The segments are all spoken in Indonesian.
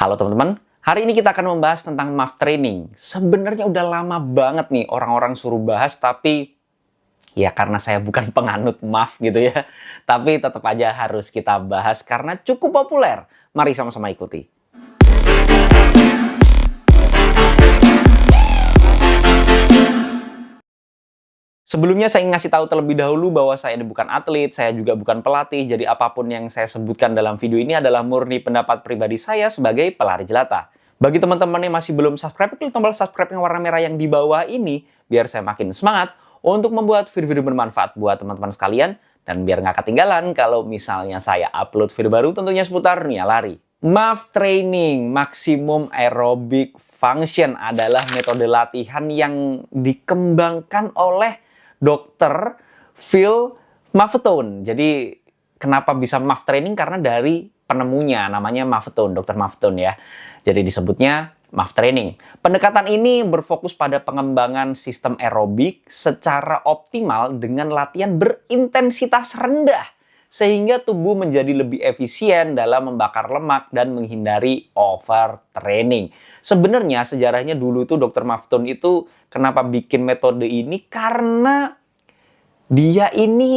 Halo teman-teman, hari ini kita akan membahas tentang MAF training. Sebenarnya udah lama banget nih orang-orang suruh bahas, tapi ya karena saya bukan penganut MAF gitu ya. Tapi tetap aja harus kita bahas karena cukup populer. Mari sama-sama ikuti. Sebelumnya saya ingin ngasih tahu terlebih dahulu bahwa saya ini bukan atlet, saya juga bukan pelatih, jadi apapun yang saya sebutkan dalam video ini adalah murni pendapat pribadi saya sebagai pelari jelata. Bagi teman-teman yang masih belum subscribe, klik tombol subscribe yang warna merah yang di bawah ini, biar saya makin semangat untuk membuat video-video bermanfaat buat teman-teman sekalian, dan biar nggak ketinggalan kalau misalnya saya upload video baru tentunya seputar dunia lari. MAF Training, Maximum Aerobic Function, adalah metode latihan yang dikembangkan oleh Dr. Phil Maffetone. Jadi kenapa bisa MAF training? Karena dari penemunya, namanya Maffetone, Dr. Maffetone ya. Jadi disebutnya MAF training. Pendekatan ini berfokus pada pengembangan sistem aerobik secara optimal dengan latihan berintensitas rendah, sehingga tubuh menjadi lebih efisien dalam membakar lemak dan menghindari overtraining. Sebenarnya sejarahnya dulu tuh Dr. Maffetone itu kenapa bikin metode ini, karena dia ini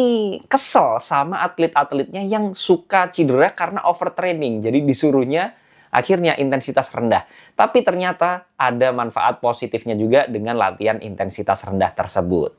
kesel sama atlet-atletnya yang suka cedera karena overtraining. Jadi disuruhnya akhirnya intensitas rendah. Tapi ternyata ada manfaat positifnya juga dengan latihan intensitas rendah tersebut.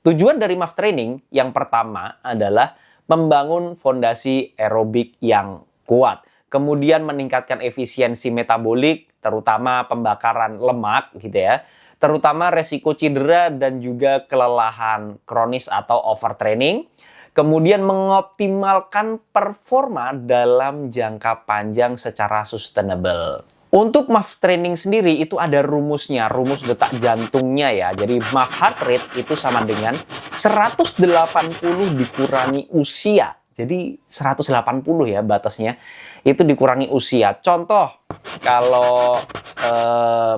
Tujuan dari MAF training yang pertama adalah membangun fondasi aerobik yang kuat. Kemudian meningkatkan efisiensi metabolik, terutama pembakaran lemak gitu ya. Terutama resiko cedera dan juga kelelahan kronis atau overtraining. Kemudian mengoptimalkan performa dalam jangka panjang secara sustainable. Untuk MAF training sendiri itu ada rumusnya, rumus detak jantungnya ya. Jadi MAF heart rate itu sama dengan 180 dikurangi usia. Jadi 180 ya batasnya. Itu dikurangi usia. Contoh, kalau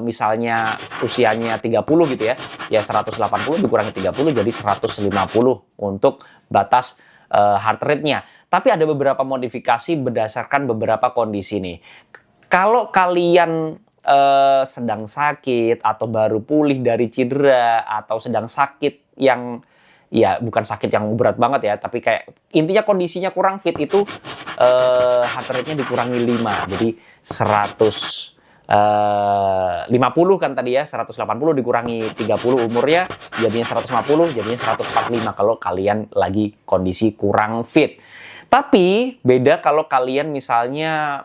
misalnya usianya 30 gitu ya. Ya 180 dikurangi 30 jadi 150 untuk batas heart rate-nya. Tapi ada beberapa modifikasi berdasarkan beberapa kondisi nih. Kalau kalian sedang sakit atau baru pulih dari cedera atau sedang sakit yang ya bukan sakit yang berat banget ya, tapi kayak intinya kondisinya kurang fit, itu heart rate-nya dikurangi 5. Jadi 150 kan tadi ya, 180 dikurangi 30 umurnya jadinya 150, jadinya 145 kalau kalian lagi kondisi kurang fit. Tapi beda kalau kalian misalnya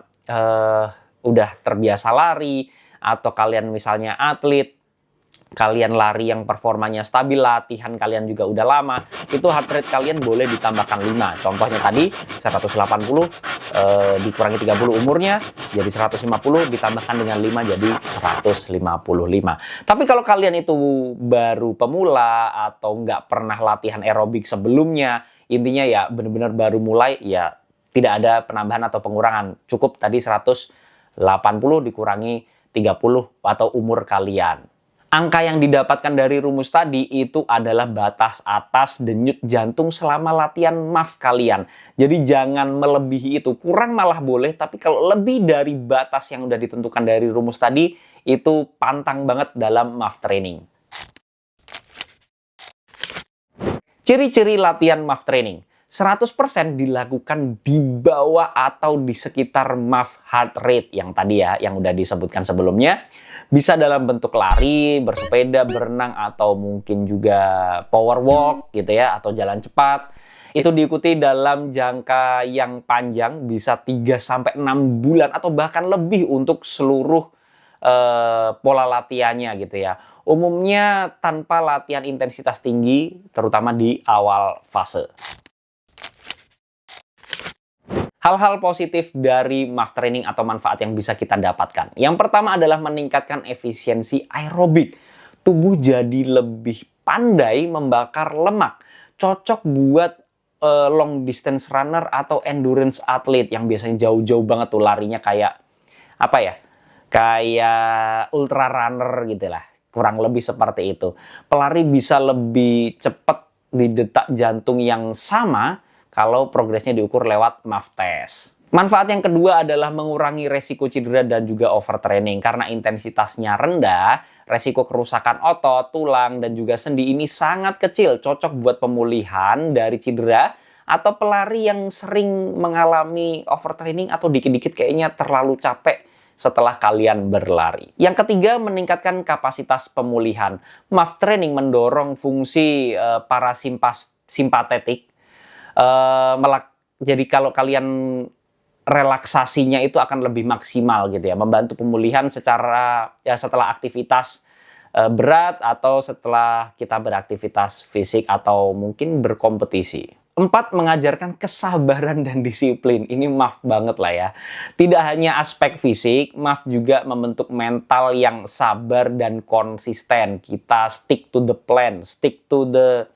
udah terbiasa lari, atau kalian misalnya atlet, kalian lari yang performanya stabil, latihan kalian juga udah lama, itu heart rate kalian boleh ditambahkan 5. Contohnya tadi 180 dikurangi 30 umurnya jadi 150, ditambahkan dengan 5 jadi 155. Tapi kalau kalian itu baru pemula atau nggak pernah latihan aerobik sebelumnya, intinya ya benar-benar baru mulai, ya tidak ada penambahan atau pengurangan. Cukup tadi 180 dikurangi 30 atau umur kalian. Angka yang didapatkan dari rumus tadi itu adalah batas atas denyut jantung selama latihan MAF kalian. Jadi jangan melebihi itu. Kurang malah boleh, tapi kalau lebih dari batas yang udah ditentukan dari rumus tadi, itu pantang banget dalam MAF training. Ciri-ciri latihan MAF training. 100% dilakukan di bawah atau di sekitar MAF heart rate yang tadi ya, yang udah disebutkan sebelumnya. Bisa dalam bentuk lari, bersepeda, berenang, atau mungkin juga power walk gitu ya, atau jalan cepat. Itu diikuti dalam jangka yang panjang, bisa 3-6 bulan atau bahkan lebih untuk seluruh pola latihannya gitu ya. Umumnya tanpa latihan intensitas tinggi, terutama di awal fase. Hal-hal positif dari MAF training atau manfaat yang bisa kita dapatkan. Yang pertama adalah meningkatkan efisiensi aerobik. Tubuh jadi lebih pandai membakar lemak. Cocok buat long distance runner atau endurance athlete yang biasanya jauh-jauh banget tuh larinya, kayak apa ya? Kayak ultra runner gitu lah. Kurang lebih seperti itu. Pelari bisa lebih cepat di detak jantung yang sama kalau progresnya diukur lewat MAF test. Manfaat yang kedua adalah mengurangi resiko cedera dan juga overtraining. Karena intensitasnya rendah, resiko kerusakan otot, tulang, dan juga sendi ini sangat kecil. Cocok buat pemulihan dari cedera atau pelari yang sering mengalami overtraining atau dikit-dikit kayaknya terlalu capek setelah kalian berlari. Yang ketiga, meningkatkan kapasitas pemulihan. MAF training mendorong fungsi parasimpatetik. Jadi kalau kalian relaksasinya itu akan lebih maksimal gitu ya, membantu pemulihan secara ya setelah aktivitas berat atau setelah kita beraktivitas fisik atau mungkin berkompetisi. 4, mengajarkan kesabaran dan disiplin. Ini MAF banget lah ya. Tidak hanya aspek fisik, MAF juga membentuk mental yang sabar dan konsisten. Kita stick to the plan, stick to the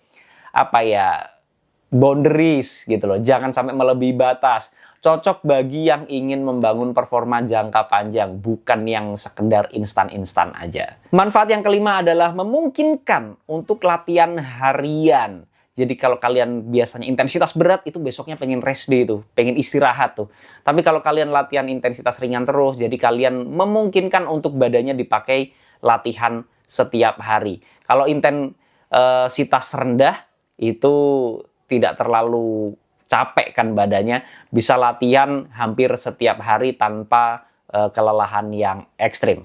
boundaries gitu loh. Jangan sampai melebihi batas. Cocok bagi yang ingin membangun performa jangka panjang, bukan yang sekedar instan-instan aja. Manfaat yang kelima adalah memungkinkan untuk latihan harian. Jadi kalau kalian biasanya intensitas berat, itu besoknya pengen rest day tuh, pengen istirahat tuh. Tapi kalau kalian latihan intensitas ringan terus, jadi kalian memungkinkan untuk badannya dipakai latihan setiap hari. Kalau intensitas rendah, itu tidak terlalu capek kan badannya, bisa latihan hampir setiap hari tanpa kelelahan yang ekstrim.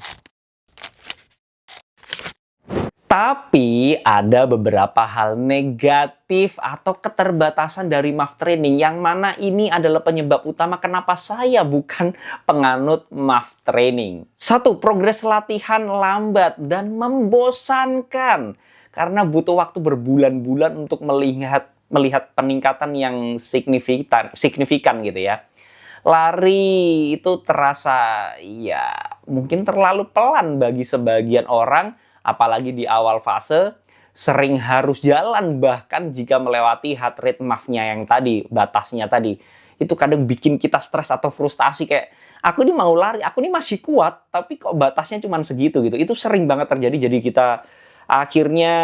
Tapi ada beberapa hal negatif atau keterbatasan dari MAF training yang mana ini adalah penyebab utama kenapa saya bukan penganut MAF training. 1, progres latihan lambat dan membosankan karena butuh waktu berbulan-bulan untuk melihat peningkatan yang signifikan gitu ya. Lari itu terasa ya mungkin terlalu pelan bagi sebagian orang, apalagi di awal fase, sering harus jalan bahkan jika melewati heart rate MAF-nya yang tadi, batasnya tadi. Itu kadang bikin kita stres atau frustasi kayak, aku ini mau lari, aku ini masih kuat, tapi kok batasnya cuma segitu gitu. Itu sering banget terjadi, jadi kita akhirnya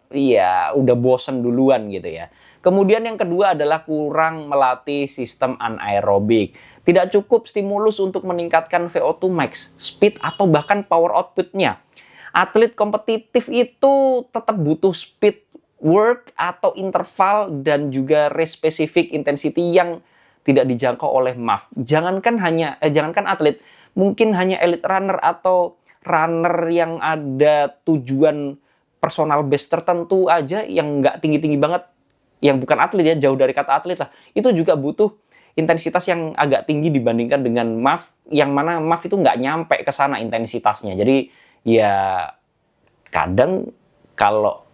iya, udah bosen duluan gitu ya. Kemudian yang kedua adalah kurang melatih sistem anaerobik. Tidak cukup stimulus untuk meningkatkan VO2 max, speed atau bahkan power output-nya. Atlet kompetitif itu tetap butuh speed work atau interval dan juga race specific intensity yang tidak dijangkau oleh MAF. Jangankan atlet, mungkin hanya elite runner atau runner yang ada tujuan personal best tertentu aja yang nggak tinggi-tinggi banget, yang bukan atlet ya, jauh dari kata atlet lah, itu juga butuh intensitas yang agak tinggi dibandingkan dengan MAF, yang mana MAF itu nggak nyampe ke sana intensitasnya. Jadi ya kadang kalau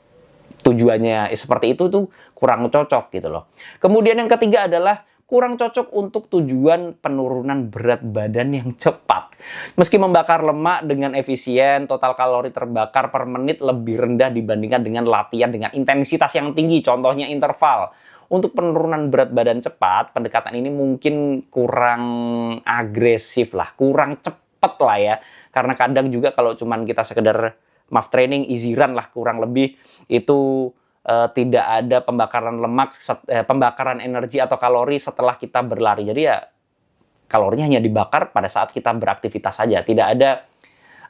tujuannya seperti itu tuh kurang cocok gitu loh. Kemudian yang ketiga adalah kurang cocok untuk tujuan penurunan berat badan yang cepat. Meski membakar lemak dengan efisien, total kalori terbakar per menit lebih rendah dibandingkan dengan latihan dengan intensitas yang tinggi, contohnya interval. Untuk penurunan berat badan cepat, pendekatan ini mungkin kurang agresif lah, kurang cepat lah ya. Karena kadang juga kalau cuman kita sekedar MAF training, easy run lah kurang lebih, itu tidak ada pembakaran lemak, pembakaran energi atau kalori setelah kita berlari. Jadi ya kalorinya hanya dibakar pada saat kita beraktivitas saja. Tidak ada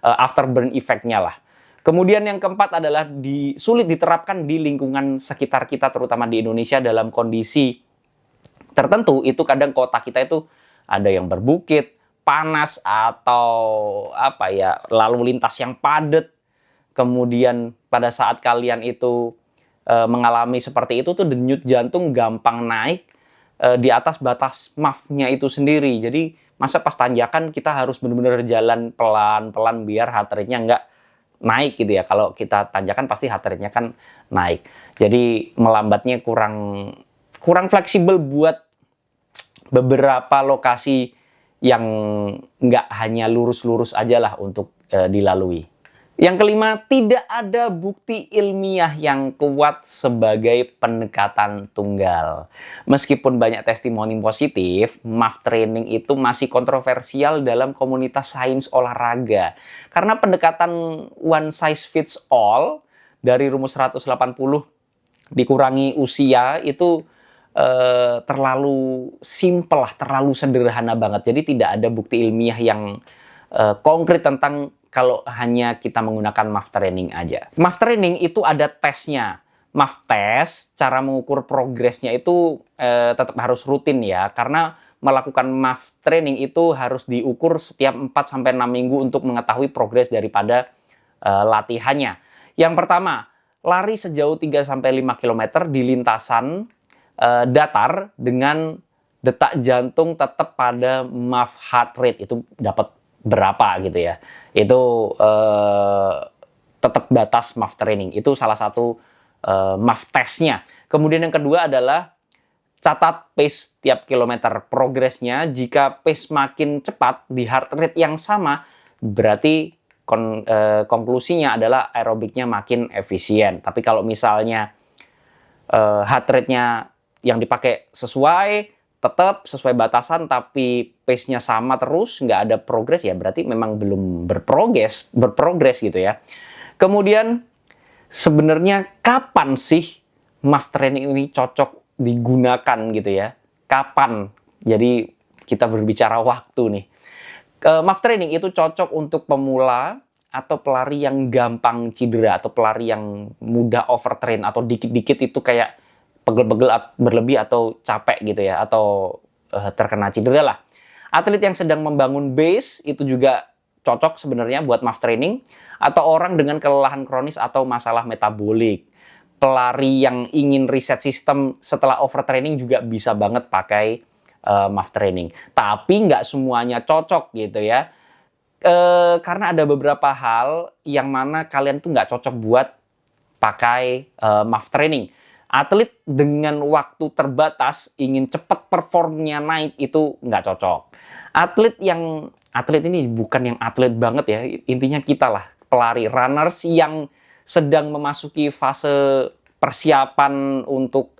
afterburn effect-nya lah. Kemudian yang keempat adalah sulit diterapkan di lingkungan sekitar kita, terutama di Indonesia dalam kondisi tertentu. Itu kadang kota kita itu ada yang berbukit, panas, atau lalu lintas yang padat. Kemudian pada saat kalian itu mengalami seperti itu tuh denyut jantung gampang naik di atas batas MAF-nya itu sendiri. Jadi masa pas tanjakan kita harus benar-benar jalan pelan-pelan biar heart rate-nya nggak naik gitu ya. Kalau kita tanjakan pasti heart rate-nya kan naik. Jadi melambatnya kurang fleksibel buat beberapa lokasi yang nggak hanya lurus-lurus aja lah untuk dilalui. Yang kelima, tidak ada bukti ilmiah yang kuat sebagai pendekatan tunggal. Meskipun banyak testimoni positif, MAF training itu masih kontroversial dalam komunitas sains olahraga. Karena pendekatan one size fits all dari rumus 180 dikurangi usia itu terlalu simpel lah, terlalu sederhana banget. Jadi tidak ada bukti ilmiah yang konkret tentang kalau hanya kita menggunakan MAF training aja. MAF training itu ada tesnya. MAF test, cara mengukur progresnya itu tetap harus rutin ya, karena melakukan MAF training itu harus diukur setiap 4-6 minggu untuk mengetahui progres daripada latihannya. Yang pertama, lari sejauh 3-5 km di lintasan datar dengan detak jantung tetap pada MAF heart rate, itu dapat berapa gitu ya. Itu tetap batas MAF training. Itu salah satu MAF testnya. Kemudian yang kedua adalah catat pace tiap kilometer progresnya. Jika pace makin cepat di heart rate yang sama, berarti konklusinya adalah aerobiknya makin efisien. Tapi kalau misalnya heart rate-nya yang dipakai tetap sesuai batasan, tapi pace-nya sama terus, nggak ada progres, ya berarti memang belum berprogres gitu ya. Kemudian sebenarnya kapan sih MAF training ini cocok digunakan gitu ya? Kapan? Jadi kita berbicara waktu nih. MAF training itu cocok untuk pemula atau pelari yang gampang cedera atau pelari yang mudah overtrain atau dikit-dikit itu kayak pegel-pegel berlebih atau capek gitu ya, atau terkena cedera lah. Atlet yang sedang membangun base itu juga cocok sebenarnya buat MAF training, atau orang dengan kelelahan kronis atau masalah metabolik. Pelari yang ingin reset sistem setelah overtraining juga bisa banget pakai MAF training. Tapi nggak semuanya cocok gitu ya. Karena ada beberapa hal yang mana kalian tuh nggak cocok buat pakai MAF training. Atlet dengan waktu terbatas ingin cepat performnya naik itu nggak cocok. Atlet ini bukan yang atlet banget ya, intinya kita lah, pelari, runners yang sedang memasuki fase persiapan untuk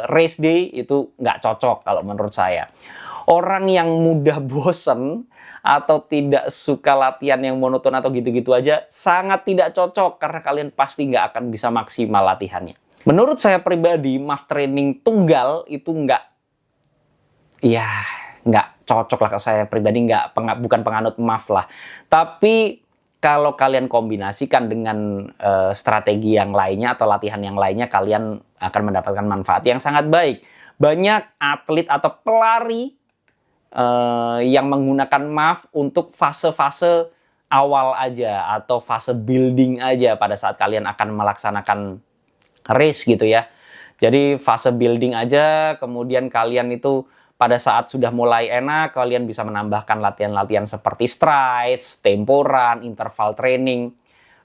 race day itu nggak cocok kalau menurut saya. Orang yang mudah bosen atau tidak suka latihan yang monoton atau gitu-gitu aja sangat tidak cocok, karena kalian pasti nggak akan bisa maksimal latihannya. Menurut saya pribadi, MAF training tunggal itu nggak cocok lah. Saya pribadi bukan penganut MAF lah. Tapi kalau kalian kombinasikan dengan strategi yang lainnya atau latihan yang lainnya, kalian akan mendapatkan manfaat yang sangat baik. Banyak atlet atau pelari yang menggunakan MAF untuk fase-fase awal aja atau fase building aja pada saat kalian akan melaksanakan race gitu ya. Jadi fase building aja, kemudian kalian itu pada saat sudah mulai enak, kalian bisa menambahkan latihan-latihan seperti strides, tempo run, interval training,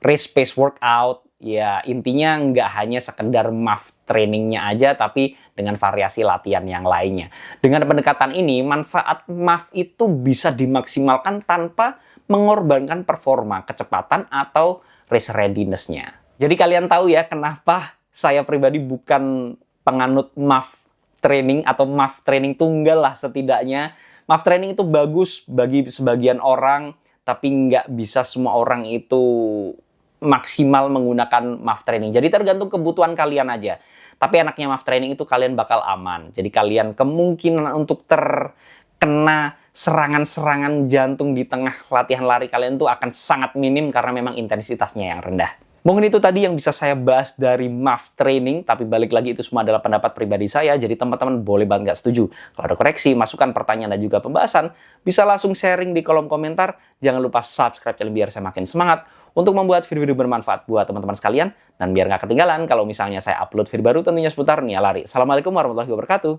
race pace workout. Ya intinya nggak hanya sekedar MAF trainingnya aja, tapi dengan variasi latihan yang lainnya. Dengan pendekatan ini, manfaat MAF itu bisa dimaksimalkan tanpa mengorbankan performa, kecepatan, atau race readiness-nya. Jadi kalian tahu ya kenapa saya pribadi bukan penganut MAF training atau MAF training tunggal lah setidaknya. MAF training itu bagus bagi sebagian orang, tapi nggak bisa semua orang itu maksimal menggunakan MAF training. Jadi tergantung kebutuhan kalian aja. Tapi enaknya MAF training itu kalian bakal aman. Jadi kalian kemungkinan untuk terkena serangan-serangan jantung di tengah latihan lari kalian tuh akan sangat minim karena memang intensitasnya yang rendah. Mungkin itu tadi yang bisa saya bahas dari MAF training, tapi balik lagi itu semua adalah pendapat pribadi saya, jadi teman-teman boleh banget nggak setuju. Kalau ada koreksi, masukan, pertanyaan, dan juga pembahasan, bisa langsung sharing di kolom komentar. Jangan lupa subscribe channel biar saya makin semangat untuk membuat video-video bermanfaat buat teman-teman sekalian, dan biar nggak ketinggalan kalau misalnya saya upload video baru tentunya seputar Nia Lari. Assalamualaikum warahmatullahi wabarakatuh.